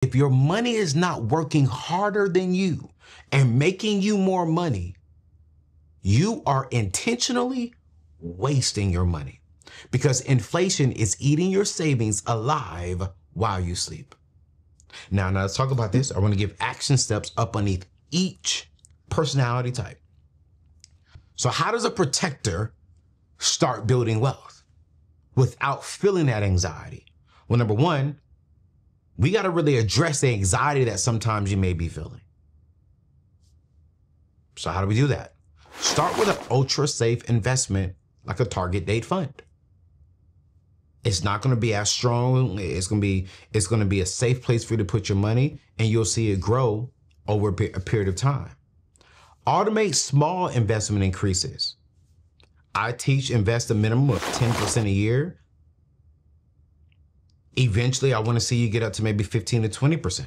If your money is not working harder than you and making you more money, you are intentionally wasting your money because inflation is eating your savings alive while you sleep. Now let's talk about this. I want to give action steps up underneath each personality type. So how does a protector start building wealth without feeling that anxiety? Well, number one, we got to really address the anxiety that sometimes you may be feeling. So how do we do that? Start with an ultra safe investment like a target date fund. It's not going to be as strong. It's going to be a safe place for you to put your money, and you'll see it grow over a period of time. Automate small investment increases. I teach invest a minimum of 10% a year. Eventually, I want to see you get up to maybe 15 to 20%.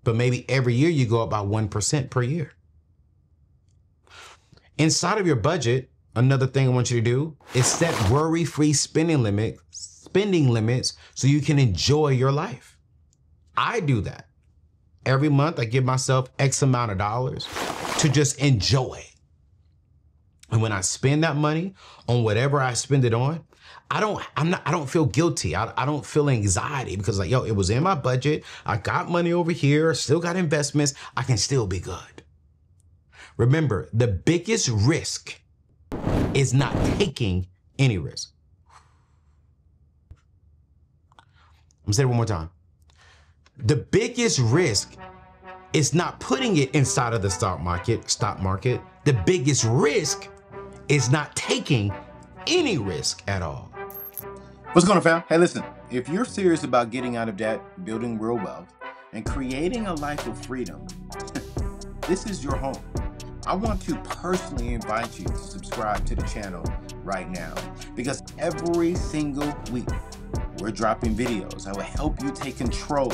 But maybe every year you go up by 1% per year. Inside of your budget, another thing I want you to do is set worry-free spending limits so you can enjoy your life. I do that. Every month, I give myself X amount of dollars to just enjoy. And when I spend that money on whatever I spend it on, I don't feel guilty. I don't feel anxiety because like, yo, it was in my budget. I got money over here, still got investments. I can still be good. Remember, the biggest risk is not taking any risk. I'm gonna say it one more time. The biggest risk is not putting it inside of the stock market. The biggest risk is not taking any risk at all. What's going on, fam? Hey, listen, if you're serious about getting out of debt, building real wealth, and creating a life of freedom, this is your home. I want to personally invite you to subscribe to the channel right now because every single week we're dropping videos that will help you take control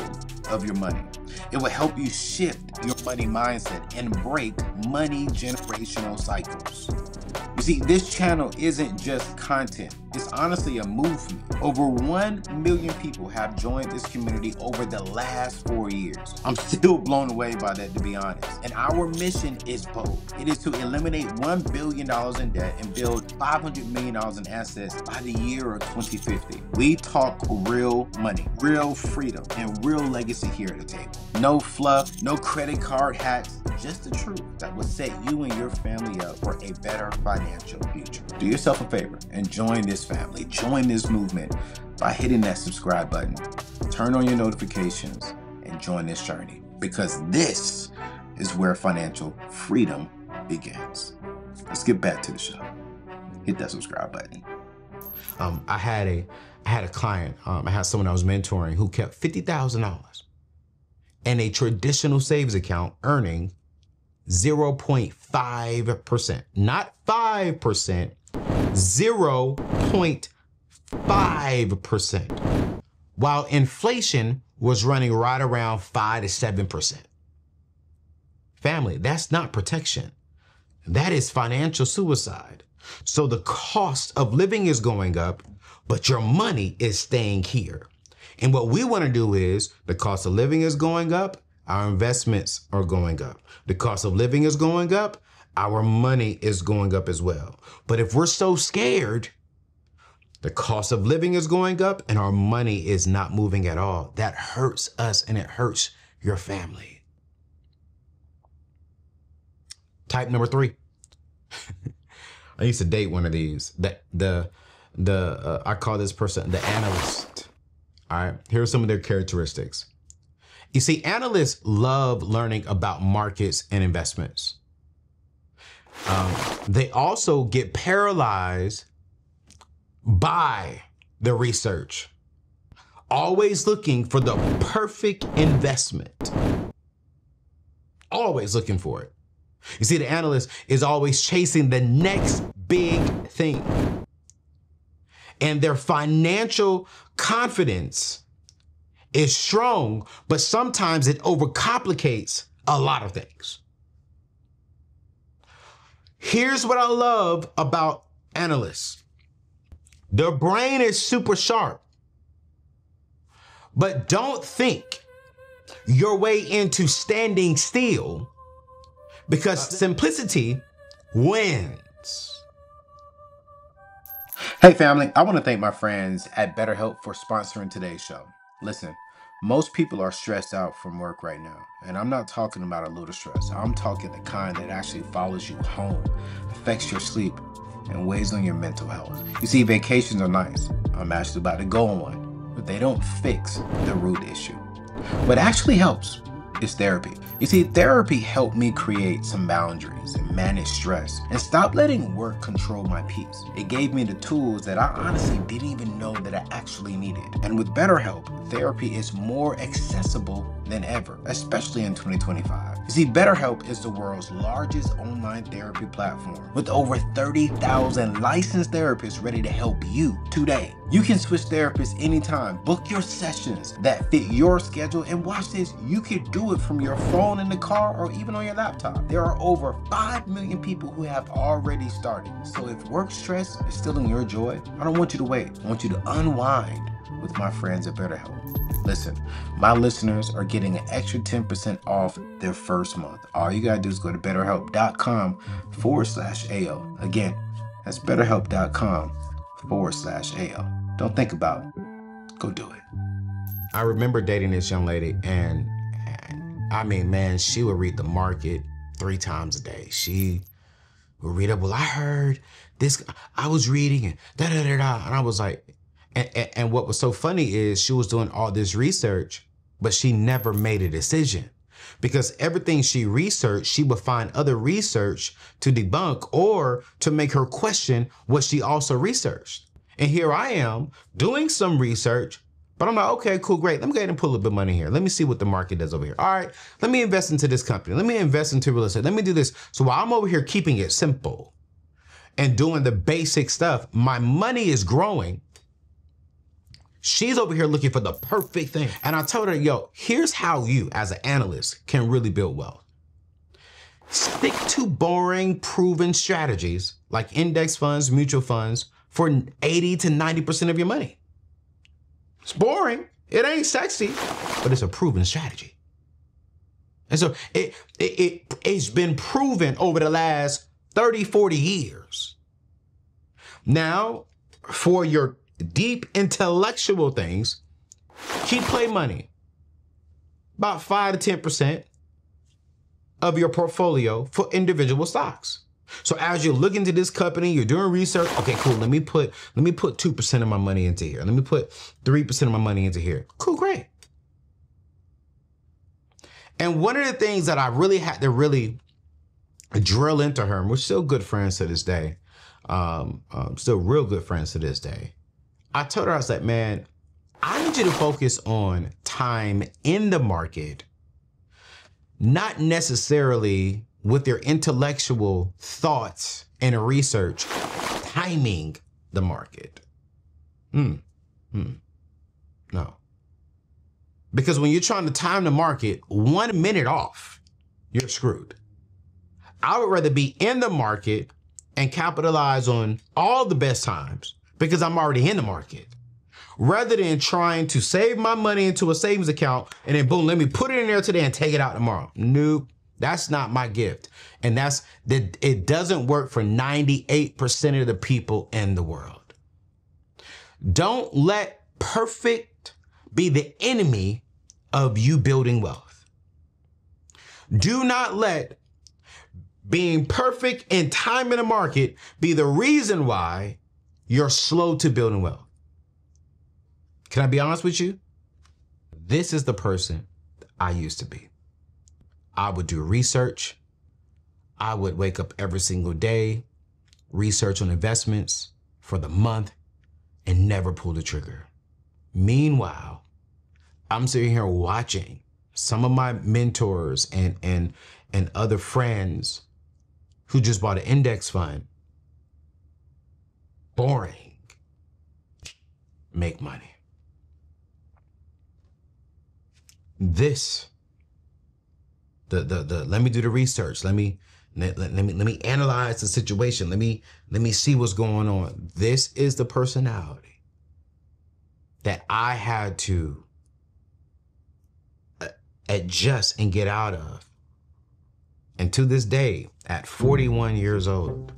of your money. It will help you shift your money mindset and break money generational cycles. You see, this channel isn't just content. It's honestly a movement. Over 1 million people have joined this community over the last 4 years. I'm still blown away by that, to be honest. And our mission is bold. It is to eliminate $1 billion in debt and build $500 million in assets by the year of 2050. We talk real money, real freedom, and real legacy here at the table. No fluff, no credit card hacks, just the truth that will set you and your family up for a better financial future. Do yourself a favor and join this family, join this movement by hitting that subscribe button, turn on your notifications, and join this journey because this is where financial freedom begins. Let's get back to the show. Hit that subscribe button. I had a client, I had someone I was mentoring who kept $50,000 in a traditional savings account earning 0.5%, not 5%, 0.5%, while inflation was running right around 5 to 7%. Family, that's not protection. That is financial suicide. So the cost of living is going up, but your money is staying here. And what we want to do is the cost of living is going up, our investments are going up. The cost of living is going up, our money is going up as well. But if we're so scared, the cost of living is going up and our money is not moving at all. That hurts us and it hurts your family. Type number 3. I used to date one of these. I call this person the analyst. All right, here are some of their characteristics. You see, analysts love learning about markets and investments. They also get paralyzed by the research, always looking for the perfect investment, always looking for it. You see, the analyst is always chasing the next big thing. And their financial confidence is strong, but sometimes it overcomplicates a lot of things. Here's what I love about analysts. Their brain is super sharp, but don't think your way into standing still because simplicity wins. Hey family, I want to thank my friends at BetterHelp for sponsoring today's show. Listen, most people are stressed out from work right now, and I'm not talking about a little stress. I'm talking the kind that actually follows you home, affects your sleep, and weighs on your mental health. You see, vacations are nice. I'm actually about to go on one, but they don't fix the root issue. What actually helps is therapy. You see, therapy helped me create some boundaries and manage stress and stop letting work control my peace. It gave me the tools that I honestly didn't even know that I actually needed. And with BetterHelp, therapy is more accessible than ever, especially in 2025. You see, BetterHelp is the world's largest online therapy platform with over 30,000 licensed therapists ready to help you today. You can switch therapists anytime, book your sessions that fit your schedule, and watch this, you can do it from your phone in the car or even on your laptop. There are over 5 million people who have already started. So if work stress is stealing your joy, I don't want you to wait. I want you to unwind with my friends at BetterHelp. Listen, my listeners are getting an extra 10% off their first month. All you gotta do is go to betterhelp.com/AO. Again, that's betterhelp.com/AO. Don't think about it. Go do it. I remember dating this young lady, and I mean, man, she would read the market 3 times a day. She would read up, well, I heard this, I was reading and da-da-da-da. And I was like, and what was so funny is she was doing all this research, but she never made a decision. Because everything she researched, she would find other research to debunk or to make her question what she also researched. And here I am doing some research, but I'm like, okay, cool, great. Let me go ahead and put a little bit of money here. Let me see what the market does over here. All right, let me invest into this company. Let me invest into real estate. Let me do this. So while I'm over here keeping it simple and doing the basic stuff, my money is growing. She's over here looking for the perfect thing. And I told her, yo, here's how you as an analyst can really build wealth. Stick to boring, proven strategies like index funds, mutual funds for 80 to 90% of your money. It's boring. It ain't sexy, but it's a proven strategy. And so it's been proven over the last 30, 40 years. Now, for your deep intellectual things, keep play money. About 5 to 10% of your portfolio for individual stocks. So as you're looking into this company, you're doing research, okay, cool, let me put 2% of my money into here. Let me put 3% of my money into here. Cool, great. And one of the things that I really had to really drill into her, and we're still good friends to this day, still real good friends to this day. I told her, I was like, man, I need you to focus on time in the market, not necessarily with their intellectual thoughts and research, timing the market. No. Because when you're trying to time the market 1 minute off, you're screwed. I would rather be in the market and capitalize on all the best times because I'm already in the market, rather than trying to save my money into a savings account and then boom, let me put it in there today and take it out tomorrow. Nope. That's not my gift. And it doesn't work for 98% of the people in the world. Don't let perfect be the enemy of you building wealth. Do not let being perfect in time in the market be the reason why you're slow to building wealth. Can I be honest with you? This is the person I used to be. I would do research. I would wake up every single day, research on investments for the month, and never pull the trigger. Meanwhile, I'm sitting here watching some of my mentors and other friends who just bought an index fund, boring, make money. Let me do the research. Let me analyze the situation. Let me see what's going on. This is the personality that I had to adjust and get out of. And to this day, at 41 years old,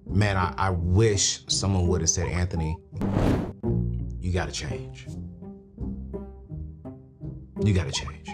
man, I wish someone would have said, Anthony, you gotta change. You gotta change.